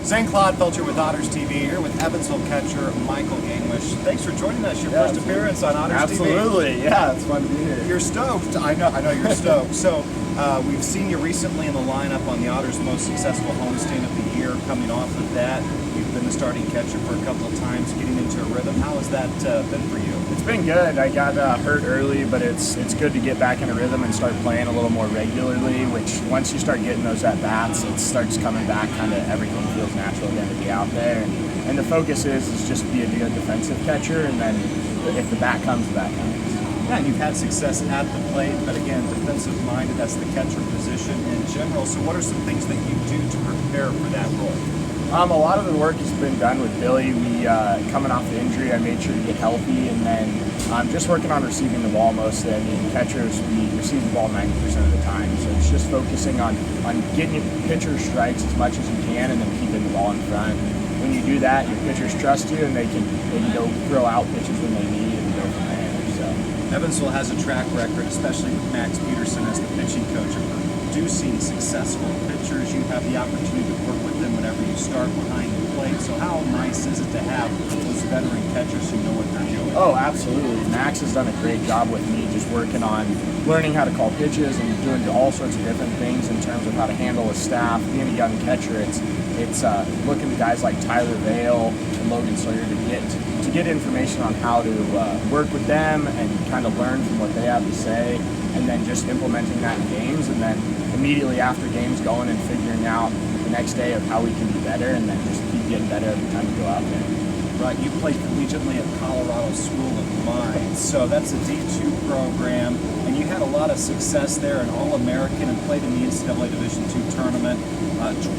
Zane Clodfelter with OttersTV here with Evansville catcher Michael Gangwish. Thanks for joining us. Your first appearance on OttersTV. Absolutely, yeah, it's fun to be here. You're stoked. I know you're stoked. So we've seen you recently in the lineup on the Otters' most successful homestand of the year. Coming off of that, you've been the starting catcher for a couple of times, getting into a rhythm. How has that been for you? It's been good. I got hurt early, but it's good to get back in a rhythm and start playing a little more regularly, which once you start getting those at-bats, it starts coming back, kind of everything feels natural again to be out there. And the focus is just be a good defensive catcher, and then if the bat comes, the bat comes. Yeah, and you've had success at the plate, but again, defensive-minded, that's the catcher position in general. So what are some things that you do to prepare for that role? A lot of the work has been done with Billy. We coming off the injury, I made sure to get healthy, and then just working on receiving the ball mostly. I mean, catchers, we receive the ball 90% of the time, so it's just focusing on getting your pitcher strikes as much as you can, and then keeping the ball in front. When you do that, your pitchers trust you, and they can go throw out pitches when they need and go from there. So Evansville has a track record, especially with Max Peterson as the pitching coach, of producing successful pitchers. You have the opportunity to work with them whenever you start behind the plate. So how nice is it to have those veteran catchers who know what they're doing? Oh, absolutely. Max has done a great job with me just working on learning how to call pitches and doing all sorts of different things in terms of how to handle a staff. Being a young catcher, it's looking at guys like Tyler Vale and Logan Sawyer to get information on how to work with them and kind of learn from what they have to say, and then just implementing that in games, and then immediately after games going and figuring out the next day of how we can be better, and then just keep getting better every time we go out there. Right, you played collegiately at Colorado School of Mines, so that's a D2 program, and you had a lot of success there, an All-American, and played in the NCAA Division II tournament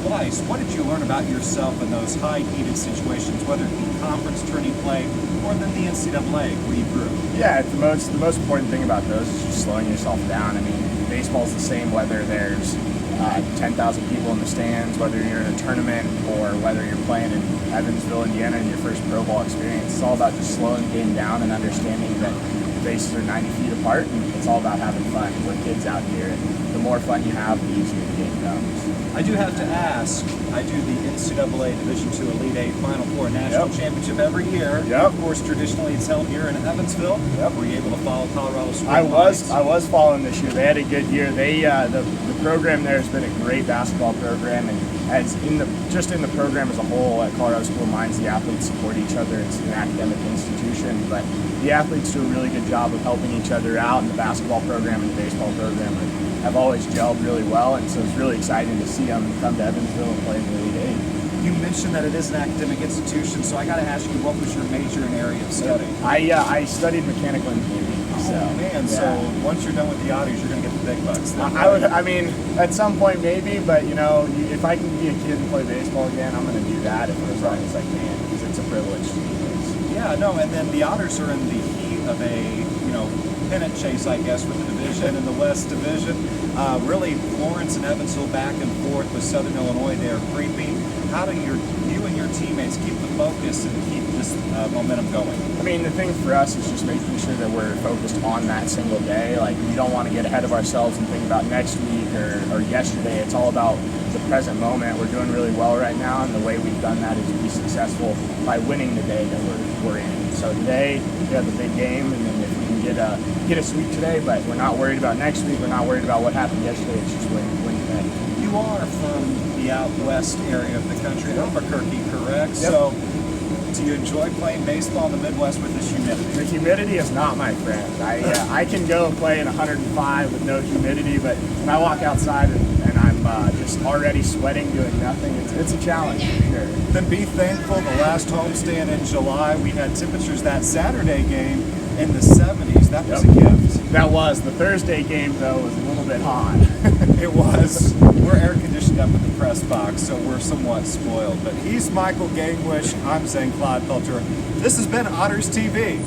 twice. What did you learn about yourself in those high-heated situations, whether it be conference tourney play or then the NCAA where you grew? Yeah, the most important thing about those is just slowing yourself down. I mean, baseball's the same whether there's 10,000 people in the stands, whether you're in a tournament, or whether you're playing in Evansville, Indiana, in your first pro ball experience. It's all about just slowing the game down and understanding that the bases are 90 feet apart, and it's all about having fun. We're kids out here, and the more fun you have, the easier the game comes. I do have to ask, I do the NCAA Division II Elite Eight Final Four National Championship every year. Of course, traditionally it's held here in Evansville. Were you able to follow Colorado School? I was following this year. They had a good year. They the program there has been a great basketball program, and as in the program as a whole at Colorado School of Mines, the athletes support each other. It's an academic institution, but the athletes do a really good job of helping each other out, and the basketball program and the baseball program have always gelled really well, and so it's really exciting to see them come to Evansville and play in the Elite Eight. You mentioned that it is an academic institution, so I got to ask you, what was your major and area of study? I studied mechanical engineering. So once you're done with the Otters, you're going to get the big bucks. I mean, at some point maybe, but if I can be a kid and play baseball again, I'm going to do that as long as I can, because it's a privilege to do this. Yeah, no, and then the Otters are in the heat of a pennant chase, I guess, with the division in the West Division. Really, Florence and Evansville back and forth with Southern Illinois. They are creeping. How do you and your teammates keep the focus and keep this momentum going? I mean, the thing for us is just making sure that we're focused on that single day. Like, we don't want to get ahead of ourselves and think about next week or yesterday. It's all about the present moment. We're doing really well right now, and the way we've done that is be successful by winning the day that we're in. So today, we have a big game, and then if we can get a sweep today, but we're not worried about next week, we're not worried about what happened yesterday, it's just win today. You are from the out west area of the country, Albuquerque, correct? So do you enjoy playing baseball in the Midwest with this humidity? The humidity is not my friend. I can go play in 105 with no humidity, but when I walk outside and I'm just already sweating doing nothing, it's a challenge for sure. Then be thankful. The last homestand in July, we had temperatures that Saturday game in the 70s. That was a gift. That was. The Thursday game, though, was a little bit hot. It was. We're air conditioned up in the press box, so we're somewhat spoiled. But he's Michael Gangwish. I'm Zane Clodfelter. This has been OttersTV.